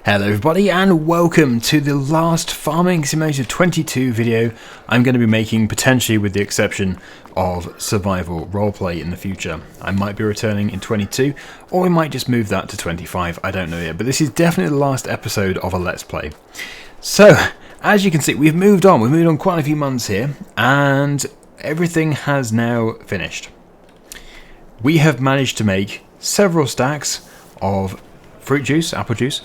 Hello everybody and welcome to the last Farming Simulator 22 video I'm going to be making, potentially with the exception of survival roleplay in the future. I might be returning in 22 or we might just move that to 25, I don't know yet, but this is definitely the last episode of a Let's Play. So, as you can see, we've moved on quite a few months here and everything has now finished. We have managed to make several stacks of fruit juice, apple juice,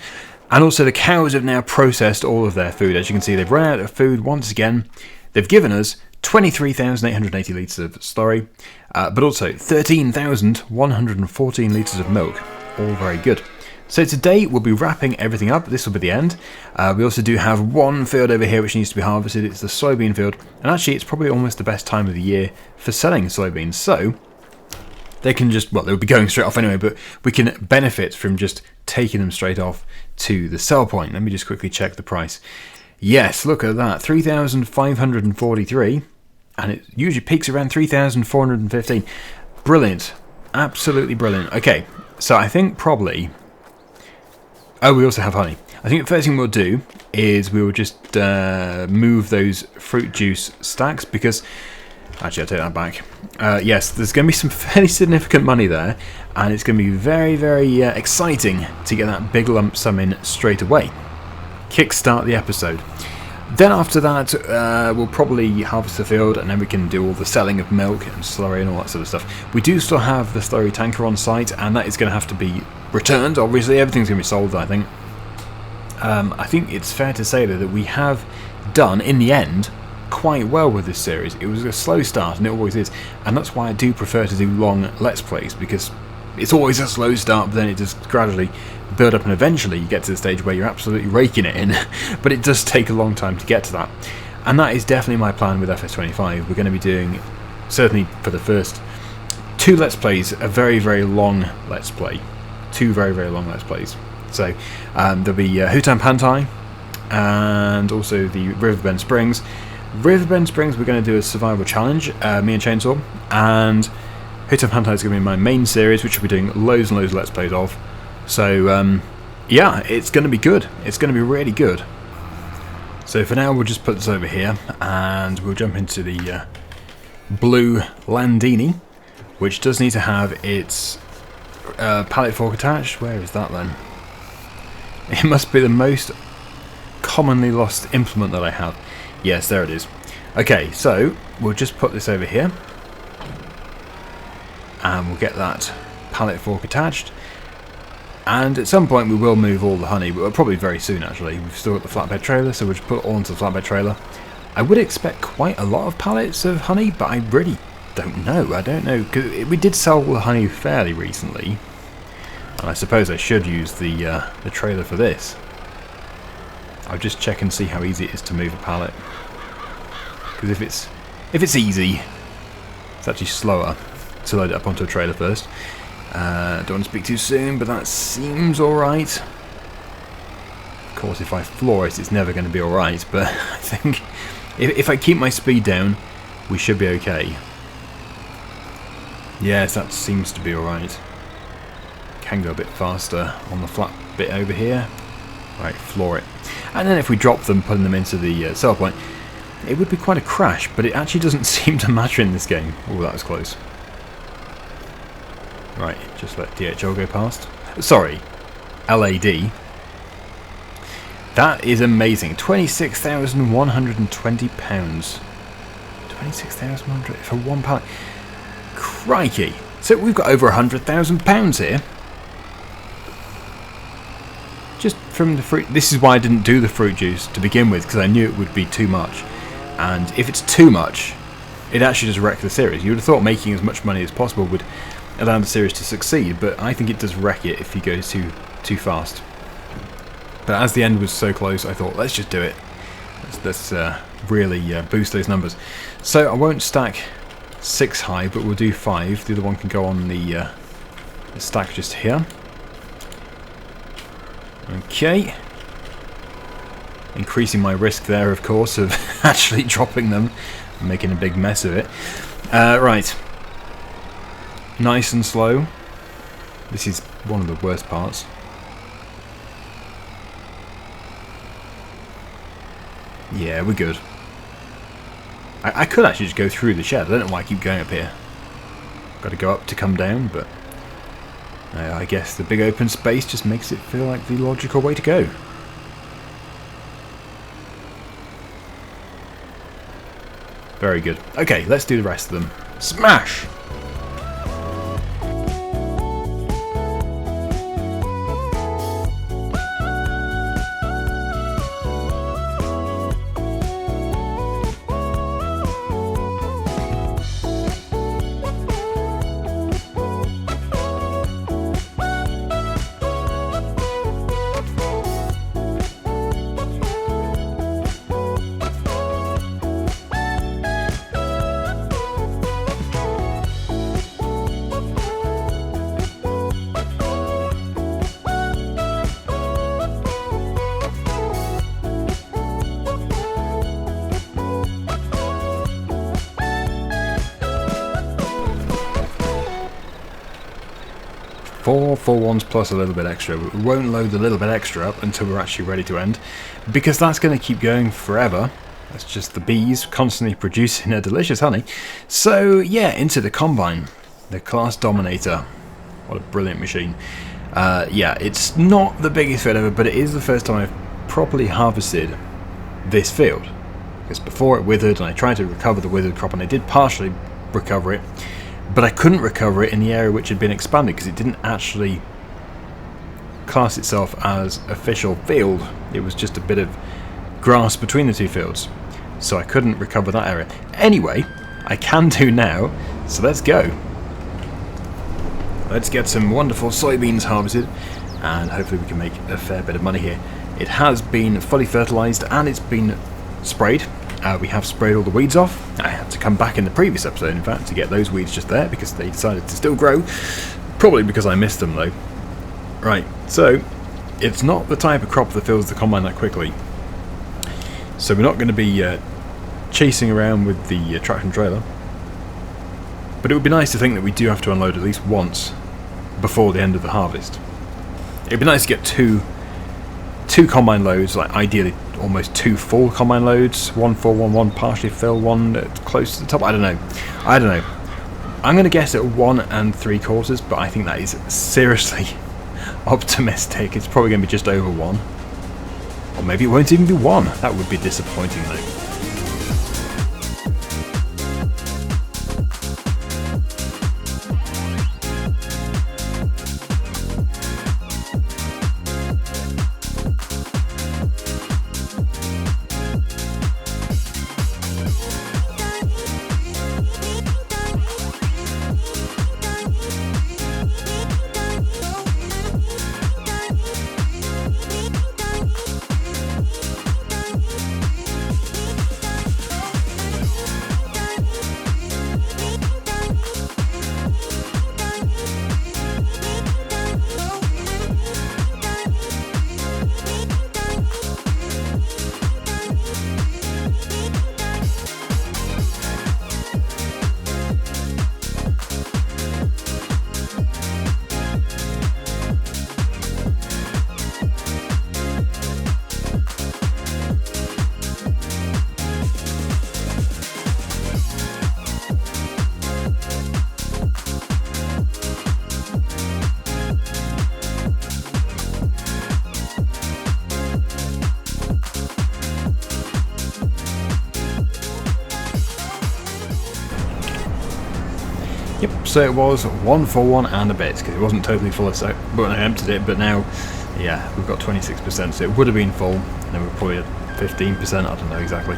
and also the cows have now processed all of their food. As you can see, they've run out of food once again. They've given us 23,880 litres of slurry, but also 13,114 litres of milk. All very good. So today we'll be wrapping everything up. This will be the end. We also do have one field over here which needs to be harvested. It's the soybean field. And actually it's probably almost the best time of the year for selling soybeans. So they can just, well, they'll be going straight off anyway, but we can benefit from just taking them straight off to the sell point. Let me just quickly check the price. Yes, look at that, 3,543, and it usually peaks around 3,415. Brilliant, absolutely brilliant. Okay, so I think probably, oh, we also have honey. I think the first thing we'll do is we will just move those fruit juice stacks because, actually, I'll take that back. Yes, there's going to be some fairly significant money there, and it's going to be very, very exciting to get that big lump sum in straight away. Kickstart the episode. Then after that, we'll probably harvest the field, and then we can do all the selling of milk and slurry and all that sort of stuff. We do still have the slurry tanker on site, and that is going to have to be returned. Obviously, everything's going to be sold, I think. I think it's fair to say, though, that we have done, in the end, quite well with this series. It was a slow start, and it always is, and that's why I do prefer to do long Let's Plays, because it's always a slow start, but then it just gradually build up, and eventually you get to the stage where you're absolutely raking it in, but it does take a long time to get to that. And that is definitely my plan with FS25. We're going to be doing, certainly for the first two Let's Plays, a very, very long Let's Play. Two very, very long Let's Plays. So there'll be Hutan Pantai, and also the Riverbend Springs. Riverbend Springs we're going to do a survival challenge, me and Chainsaw, and Hutan Pantai is going to be my main series, which we'll be doing loads and loads of Let's Plays of. So yeah, it's going to be good. It's going to be really good. So for now we'll just put this over here, and we'll jump into the blue Landini, which does need to have its pallet fork attached. Where is that then? It must be the most commonly lost implement that I have. Yes, there it is. Okay, so we'll just put this over here, and we'll get that pallet fork attached, and at some point we will move all the honey, but probably very soon actually. We've still got the flatbed trailer, so we'll just put it all into the flatbed trailer. I would expect quite a lot of pallets of honey, but I really don't know. I don't know, because we did sell all the honey fairly recently, and I suppose I should use the trailer for this. I'll just check and see how easy it is to move a pallet. Because if it's easy, it's actually slower to load it up onto a trailer first. Don't want to speak too soon, but that seems alright. Of course, if I floor it, it's never going to be alright, but I think if I keep my speed down, we should be okay. Yes, that seems to be alright. Can go a bit faster on the flat bit over here. Right, floor it. And then if we drop them, putting them into the sell point, it would be quite a crash, but it actually doesn't seem to matter in this game. Oh, that was close. Right, just let DHL go past. Sorry, LAD. That is amazing. £26,120. 26,100 for one pallet. Crikey. So we've got over £100,000 here. Just from the fruit. This is why I didn't do the fruit juice to begin with, because I knew it would be too much. And if it's too much, it actually just wrecks the series. You would have thought making as much money as possible would allow the series to succeed, but I think it does wreck it if you go too fast. But as the end was so close, I thought, let's just do it. Let's really boost those numbers. So I won't stack 6 high, but we'll do 5. The other one can go on the stack just here. Okay. Increasing my risk there, of course, of actually dropping them and making a big mess of it. Right. Nice and slow. This is one of the worst parts. Yeah, we're good. I could actually just go through the shed. I don't know why I keep going up here. Got to go up to come down, but I guess the big open space just makes it feel like the logical way to go. Very good. Okay, let's do the rest of them. Smash! Four full ones plus a little bit extra. We won't load the little bit extra up until we're actually ready to end, because that's going to keep going forever. That's just the bees constantly producing their delicious honey. So yeah, into the combine, the class dominator. What a brilliant machine. Yeah, it's not the biggest field ever, but it is the first time I've properly harvested this field. Because before it withered, and I tried to recover the withered crop, and I did partially recover it, but I couldn't recover it in the area which had been expanded because it didn't actually class itself as official field. It was just a bit of grass between the two fields, so I couldn't recover that area. Anyway, I can do now, so let's go. Let's get some wonderful soybeans harvested, and hopefully we can make a fair bit of money here. It has been fully fertilised and it's been sprayed. We have sprayed all the weeds off. I had to come back in the previous episode, in fact, to get those weeds just there because they decided to still grow. Probably because I missed them, though. Right, so it's not the type of crop that fills the combine that quickly. So we're not going to be chasing around with the traction trailer. But it would be nice to think that we do have to unload at least once before the end of the harvest. It'd be nice to get two combine loads, like ideally almost two full combine loads, one full, one partially filled, one close to the top. I don't know. I'm going to guess at 1 3/4, but I think that is seriously optimistic. It's probably going to be just over 1, or maybe it won't even be 1. That would be disappointing though. Yep, so it was 1 full one and a bit, because it wasn't totally full of soap when I emptied it, but now, yeah, we've got 26%, so it would have been full, and then we're probably at 15%, I don't know exactly.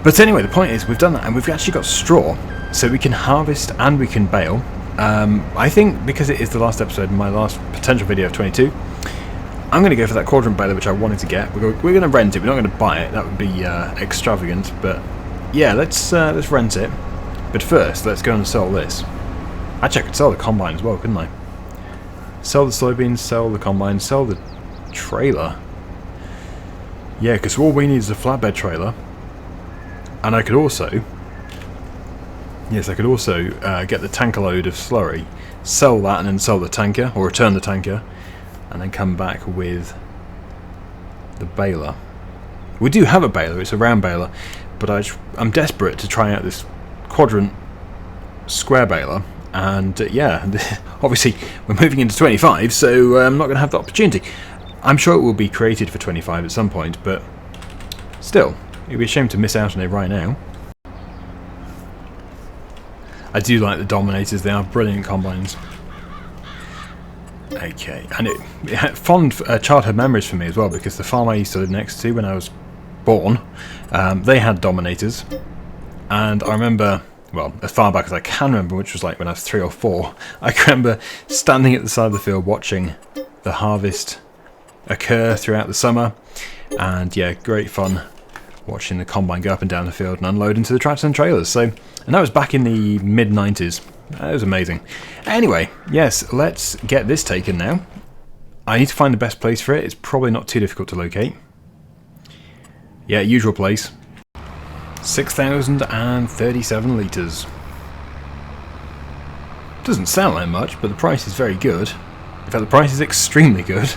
But anyway, the point is, we've done that, and we've actually got straw, so we can harvest and we can bale. I think, because it is the last episode, my last potential video of 22, I'm going to go for that quadrant baler, which I wanted to get. We're going to rent it, we're not going to buy it, that would be extravagant, but yeah, let's rent it. But first, let's go and sell this. Actually, I could sell the combine as well, couldn't I? Sell the soybeans, sell the combine, sell the trailer. Yeah, because all we need is a flatbed trailer. And I could also... Yes, I could also get the tanker load of slurry, sell that and then sell the tanker, or return the tanker, and then come back with the baler. We do have a baler, it's a round baler, but I'm desperate to try out this quadrant square baler, and yeah, obviously we're moving into 25, so I'm not going to have the opportunity. I'm sure it will be created for 25 at some point, but still, it'd be a shame to miss out on it right now. I do like the Dominators, they are brilliant combines. Okay, and it had fond childhood memories for me as well, because the farm I used to live next to when I was born, they had Dominators, and I remember, well, as far back as I can remember, which was like when I was 3 or 4, I can remember standing at the side of the field watching the harvest occur throughout the summer, and yeah, great fun watching the combine go up and down the field and unload into the tractors and trailers. So, and that was back in the mid-90s. That was amazing. Anyway, yes, let's get this taken now. I need to find the best place for it. It's probably not too difficult to locate. Yeah, usual place. 6,037 litres. Doesn't sound like much, but the price is very good. In fact, the price is extremely good.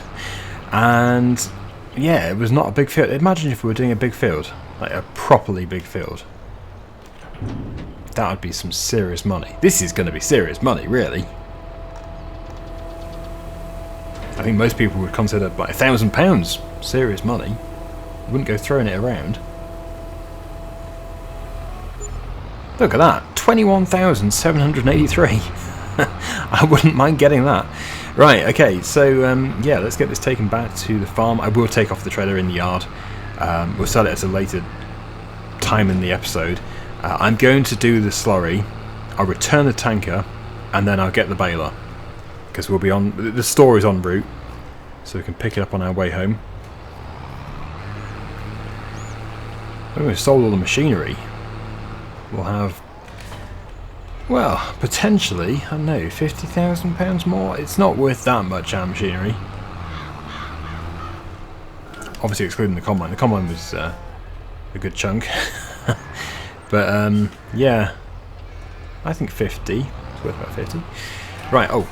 And yeah, it was not a big field. Imagine if we were doing a big field, like a properly big field. That would be some serious money. This is going to be serious money, really. I think most people would consider like £1,000 serious money. You wouldn't go throwing it around. Look at that, 21,783. I wouldn't mind getting that. Right, okay, so yeah, let's get this taken back to the farm. I will take off the trailer in the yard. We'll sell it at a later time in the episode. I'm going to do the slurry. I'll return the tanker, and then I'll get the baler, because we'll be on. The store is en route, so we can pick it up on our way home. When we've sold all the machinery, we'll have, well, potentially, I don't know, £50,000 more. It's not worth that much, our machinery. Obviously excluding the combine. The combine was a good chunk. But yeah, I think 50. It's worth about 50. Right, oh,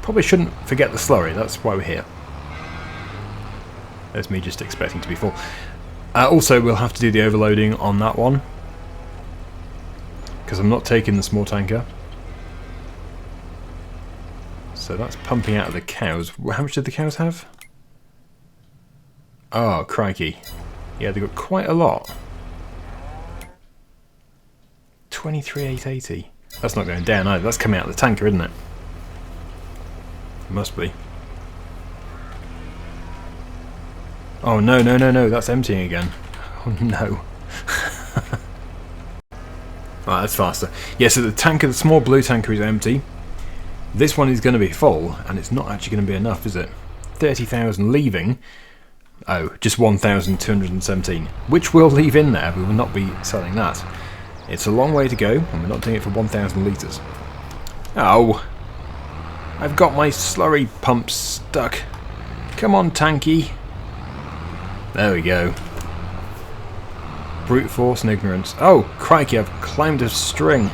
probably shouldn't forget the slurry. That's why we're here. There's me just expecting to be full. Also, we'll have to do the overloading on that one, because I'm not taking the small tanker. So that's pumping out of the cows. How much did the cows have? Oh, crikey. Yeah, they got quite a lot. 23,880. That's not going down either. That's coming out of the tanker, isn't it? It must be. Oh, no, no, no, no. That's emptying again. Oh, no. Right, that's faster. Yeah, so the tanker, the small blue tanker is empty. This one is going to be full, and it's not actually going to be enough, is it? 30,000 leaving. Oh, just 1,217. Which we'll leave in there. We will not be selling that. It's a long way to go, and we're not doing it for 1,000 litres. Oh! I've got my slurry pump stuck. Come on, tanky. There we go. Brute force and ignorance. Oh, crikey, I've climbed a string.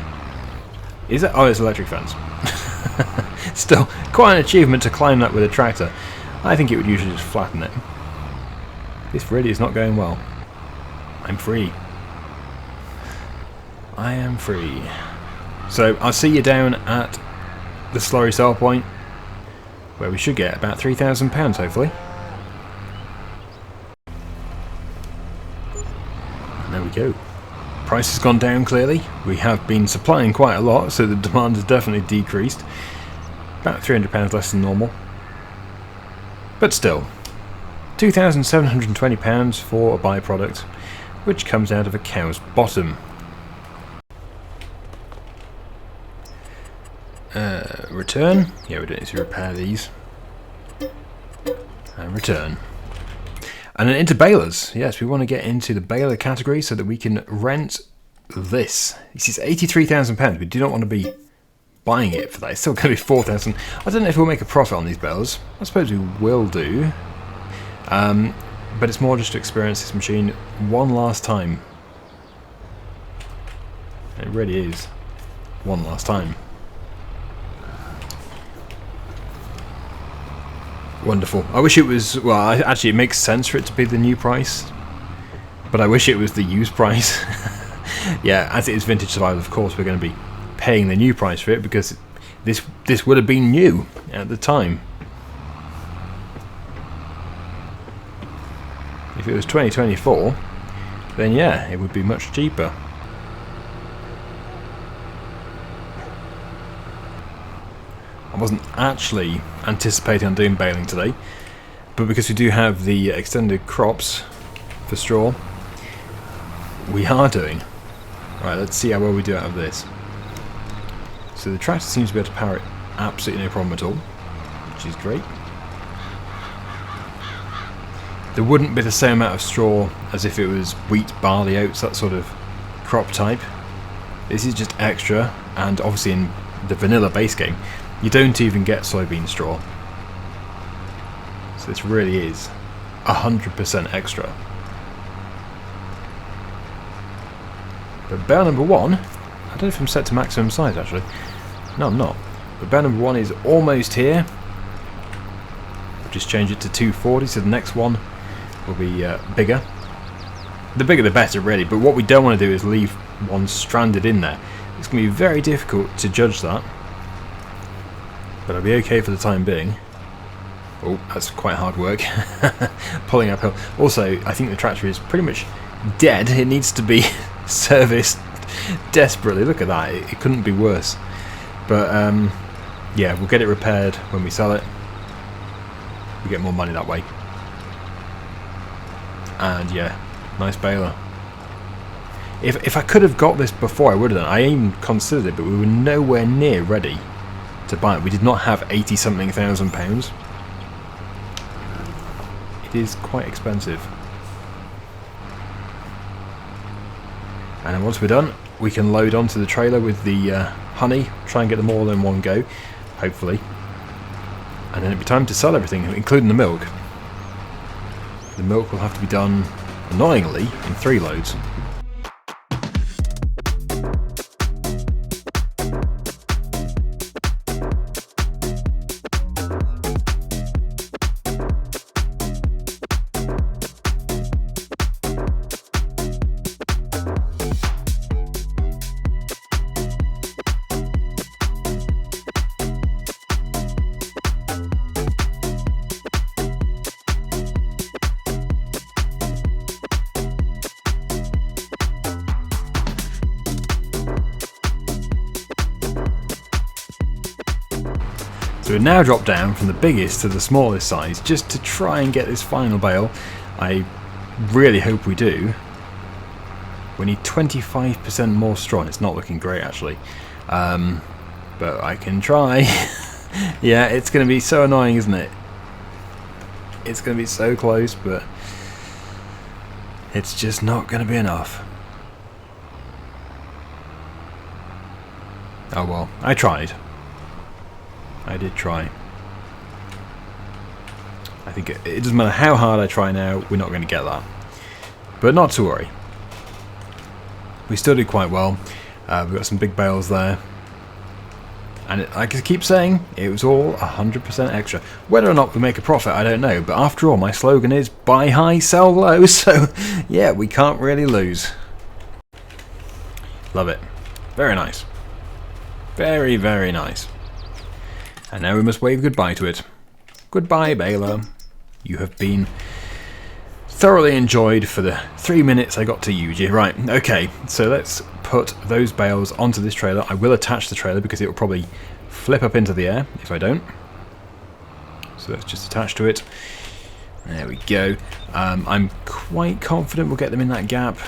Is it? Oh, it's electric fence. Still, quite an achievement to climb that with a tractor. I think it would usually just flatten it. This really is not going well. I'm free. I am free. So, I'll see you down at the slurry sell point, where we should get about £3,000, hopefully. There we go. Price has gone down clearly. We have been supplying quite a lot, so the demand has definitely decreased. About £300 less than normal. But still, £2,720 for a byproduct, which comes out of a cow's bottom. Return. Yeah, we don't need to repair these. And return. And then into balers. Yes, we want to get into the baler category so that we can rent this. This is £83,000. We do not want to be buying it for that. It's still going to be £4,000. I don't know if we'll make a profit on these balers. I suppose we will do. But it's more just to experience this machine one last time. It really is. One last time. Wonderful. I wish it was, well, actually it makes sense for it to be the new price. but I wish it was the used price. Yeah, as it is vintage survival, of course we're going to be paying the new price for it, because this would have been new at the time. If it was 2024, then yeah, it would be much cheaper. I wasn't actually anticipating on doing baling today, but because we do have the extended crops for straw, we are doing. Right, let's see how well we do out of this. So the tractor seems to be able to power it absolutely no problem at all, which is great. There wouldn't be the same amount of straw as if it was wheat, barley, oats, that sort of crop type. This is just extra, and obviously in the vanilla base game, you don't even get soybean straw. So this really is 100% extra. But bale number 1, I don't know if I'm set to maximum size actually. No, I'm not. But bale number 1 is almost here. I'll just change it to 240, so the next one will be bigger. The bigger the better really, but what we don't want to do is leave one stranded in there. It's going to be very difficult to judge that, but I'll be okay for the time being. Oh, that's quite hard work. Pulling uphill. Also, I think the tractor is pretty much dead. It needs to be serviced desperately. Look at that, it couldn't be worse. But yeah, we'll get it repaired when we sell it. We get more money that way. And yeah, nice baler. If I could have got this before, I would have done. I even considered it, but we were nowhere near ready to buy it. We did not have 80-something thousand pounds. It is quite expensive. And then once we're done, we can load onto the trailer with the honey, try and get them all in one go, hopefully. And then it'll be time to sell everything, including the milk. The milk will have to be done, annoyingly, in 3 loads. So we've now dropped down from the biggest to the smallest size just to try and get this final bale. I really hope we do. We need 25% more straw, and it's not looking great actually. But I can try. Yeah, it's going to be so annoying, isn't it? It's going to be so close, but it's just not going to be enough. Oh well, I tried. I did try. I think it doesn't matter how hard I try now, we're not going to get that. But not to worry. We still did quite well. We've got some big bales there. And like I keep saying, it was all 100% extra. Whether or not we make a profit, I don't know. But after all, my slogan is buy high, sell low. So yeah, we can't really lose. Love it. Very nice. Very, very nice. And now we must wave goodbye to it. Goodbye, baler. You have been thoroughly enjoyed for the 3 minutes I got to use you. Right, okay, so let's put those bales onto this trailer. I will attach the trailer because it will probably flip up into the air if I don't. So let's just attach to it. There we go. I'm quite confident we'll get them in that gap.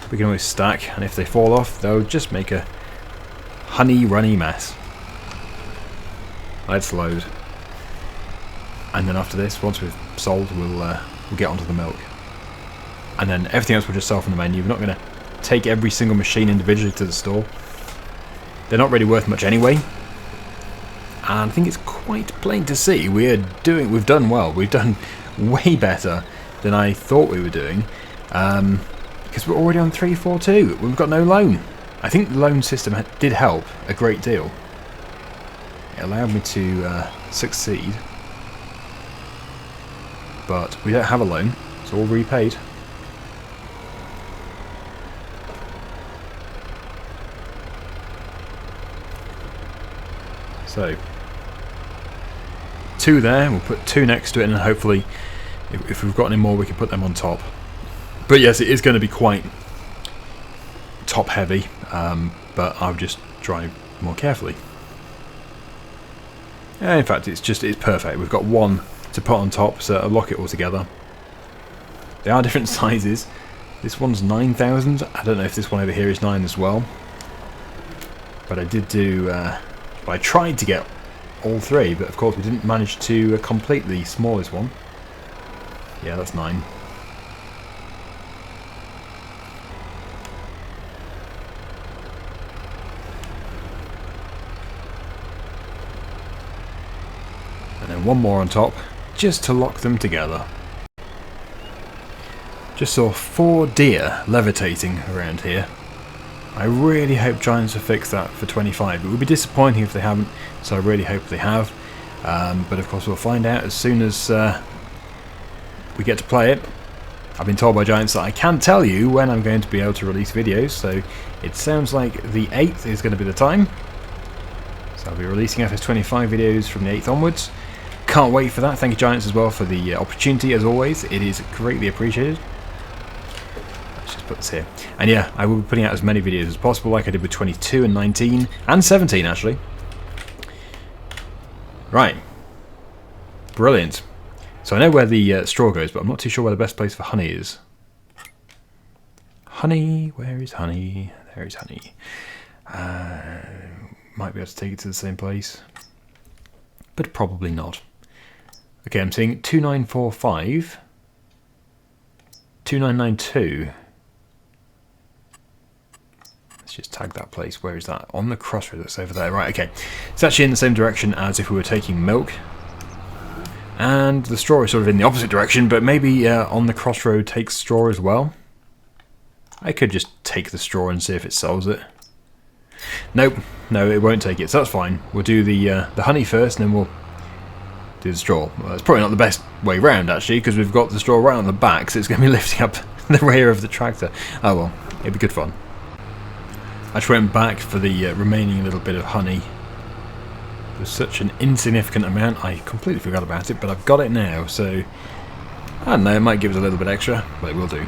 We can always stack, and if they fall off, they'll just make a honey runny mess. Let's load. And then after this, once we've sold, we'll get onto the milk. And then everything else we'll just sell from the menu. We're not going to take every single machine individually to the store. They're not really worth much anyway. And I think it's quite plain to see we've done well. We've done way better than I thought we were doing. Because we're already on 342. We've got no loan. I think the loan system did help a great deal. It allowed me to succeed. But we don't have a loan. It's all repaid. So 2 there, we'll put 2 next to it, and hopefully if we've got any more we can put them on top. But yes, it is going to be quite top heavy, but I'll just try more carefully. In fact, it's perfect. We've got 1 to put on top, so I'll lock it all together. They are different sizes. This one's 9,000. I don't know if this one over here is 9 as well. But I did do... I tried to get all 3, but of course we didn't manage to complete the smallest one. Yeah, that's 9. And then 1 more on top, just to lock them together. Just saw 4 deer levitating around here. I really hope Giants will fix that for 25. It would be disappointing if they haven't, so I really hope they have. But of course we'll find out as soon as we get to play it. I've been told by Giants that I can tell you when I'm going to be able to release videos, so it sounds like the 8th is going to be the time. So I'll be releasing FS25 videos from the 8th onwards. Can't wait for that. Thank you Giants as well for the opportunity as always. It is greatly appreciated. Put this here. And yeah, I will be putting out as many videos as possible, like I did with 22 and 19 and 17 actually. Right, brilliant. So I know where the straw goes, but I'm not too sure where the best place for honey is. Honey, where is honey? There is honey. Might be able to take it to the same place, but probably not. Okay, I'm seeing 2945, 2992. Just tag that place. Where is that? On the crossroads. That's over there. Right, okay. It's actually in the same direction as if we were taking milk. And the straw is sort of in the opposite direction, but maybe on the crossroad takes straw as well. I could just take the straw and see if it sells it. Nope. No, it won't take it, so that's fine. We'll do the honey first, and then we'll do the straw. Well, that's probably not the best way round, actually, because we've got the straw right on the back, so it's going to be lifting up the rear of the tractor. Oh well, it'll be good fun. I just went back for the remaining little bit of honey. There's such an insignificant amount, I completely forgot about it, but I've got it now, so I don't know, it might give us a little bit extra, but it will do.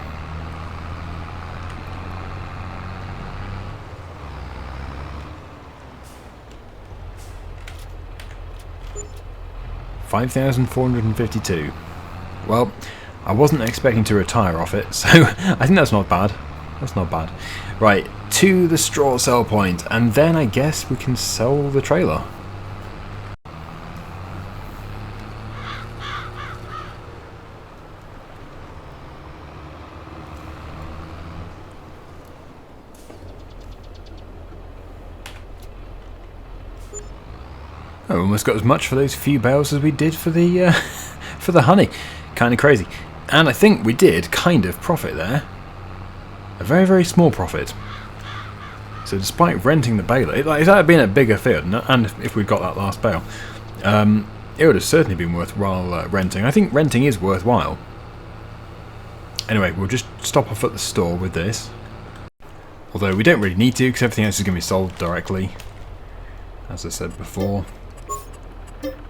$5,452. Well, I wasn't expecting to retire off it, so I think that's not bad. That's not bad. Right, to the straw sell point, and then I guess we can sell the trailer. I almost got as much for those few bales as we did for the for the honey. Kind of crazy. And I think we did kind of profit there. A very, very small profit. So despite renting the baler, if that had been a bigger field, and if we'd got that last bale, it would have certainly been worthwhile renting. I think renting is worthwhile. Anyway, we'll just stop off at the store with this. Although we don't really need to, because everything else is going to be sold directly, as I said before.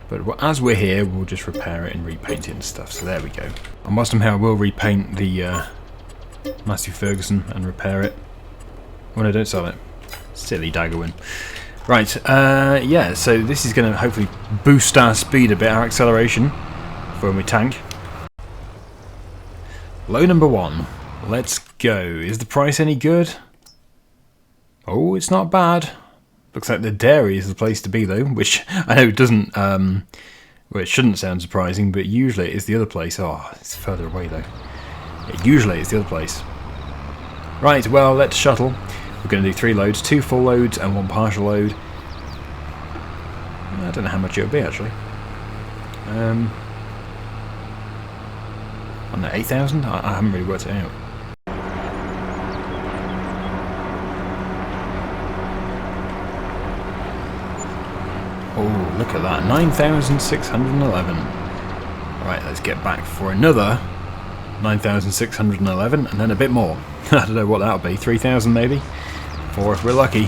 But as we're here, we'll just repair it and repaint it and stuff. So there we go. And whilst I'm here, I will repaint the Massey Ferguson and repair it. Oh no, don't sell it. Silly Daggerwin. Right, yeah, so this is going to hopefully boost our speed a bit, our acceleration, for when we tank. Low number 1. Let's go. Is the price any good? Oh, it's not bad. Looks like the dairy is the place to be though, which I know it doesn't, well, it shouldn't sound surprising, but usually it is the other place. Oh, it's further away though. Yeah, usually it's the other place. Right, well, let's shuttle. We're going to do 3 loads, 2 full loads and 1 partial load. I don't know how much it would be actually. I don't know, 8,000? I haven't really worked it out. Oh, look at that, 9,611. Right, let's get back for another 9,611 and then a bit more. I don't know what that'll be, 3,000 maybe? 4 if we're lucky.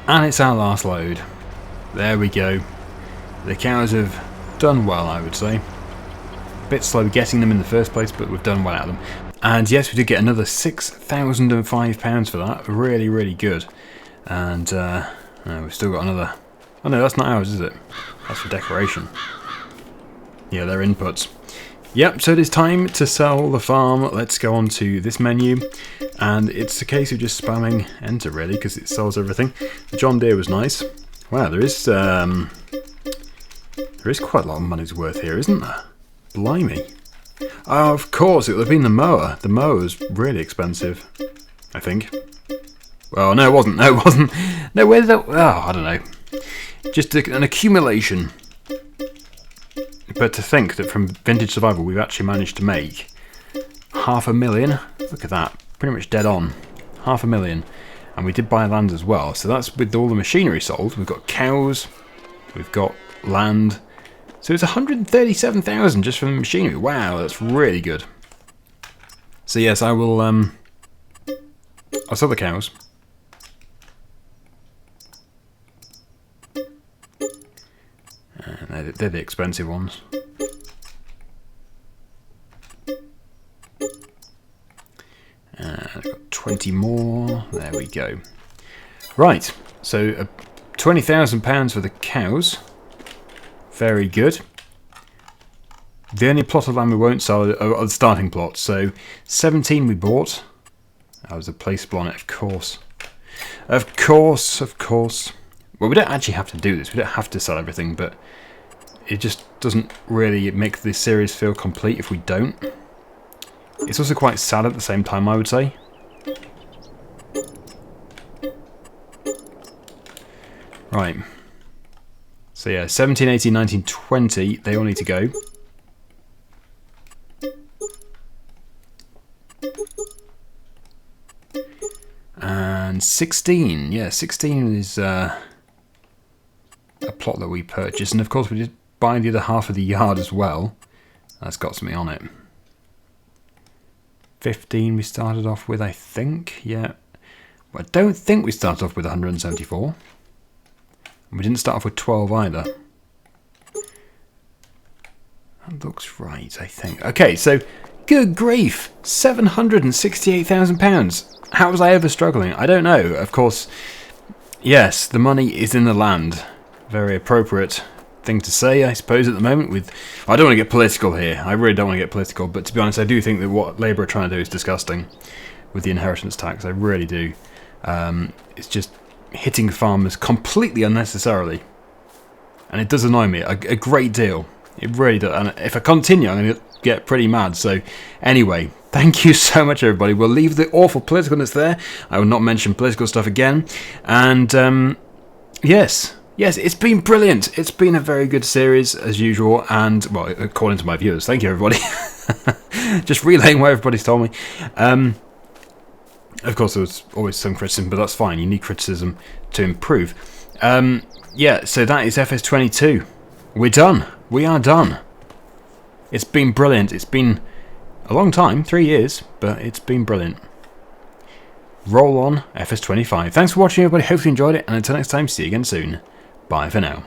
And it's our last load. There we go. The cows have done well, I would say. A bit slow getting them in the first place, but we've done well out of them. And yes, we did get another £6,005 for that. Really, really good. And we've still got another... Oh no, that's not ours, is it? That's for decoration. Yeah, they're inputs. Yep, so it is time to sell the farm. Let's go on to this menu. And it's a case of just spamming enter, really, because it sells everything. The John Deere was nice. Wow, there is quite a lot of money's worth here, isn't there? Blimey. Oh, of course, it would have been the mower. The mower was really expensive, I think. Well, no, it wasn't. No, it wasn't. No, where did that... Oh, I don't know. Just an accumulation. But to think that from Vintage Survival we've actually managed to make £500,000. Look at that. Pretty much dead on. £500,000. And we did buy land as well. So that's with all the machinery sold. We've got cows. We've got land. So it's 137,000 just from the machinery. Wow, that's really good. So yes, I will I'll sell the cows. They're the expensive ones. I've got 20 more. There we go. Right, so £20,000 for the cows. Very good. The only plot of land we won't sell are the starting plots. So 17 we bought. That was a placeable on it, of course. Of course, of course. Well, we don't actually have to do this. We don't have to sell everything, but it just doesn't really make the series feel complete if we don't. It's also quite sad at the same time, I would say. Right. So yeah, 17, 18, 19, 20, they all need to go. And 16, yeah, 16 is a plot that we purchased. And of course we did buy the other half of the yard as well. That's got something on it. 15 we started off with, I think, yeah. Well, I don't think we started off with 174. We didn't start off with 12 either. That looks right, I think. Okay, so, good grief! £768,000. How was I ever struggling? I don't know. Of course, yes, the money is in the land. Very appropriate thing to say, I suppose, at the moment. I don't want to get political here. I really don't want to get political, but to be honest, I do think that what Labour are trying to do is disgusting with the inheritance tax. I really do. It's just hitting farmers completely unnecessarily, and it does annoy me a great deal. It really does, and if I continue I'm going to get pretty mad. So anyway, thank you so much everybody. We'll leave the awful politicalness there. I will not mention political stuff again. And yes, it's been brilliant. It's been a very good series as usual, and well, according to my viewers. Thank you everybody. Just relaying what everybody's told me. Of course, there was always some criticism, but that's fine. You need criticism to improve. Yeah, so that is FS22. We're done. We are done. It's been brilliant. It's been a long time, 3 years, but it's been brilliant. Roll on FS25. Thanks for watching, everybody. Hopefully you enjoyed it, and until next time, see you again soon. Bye for now.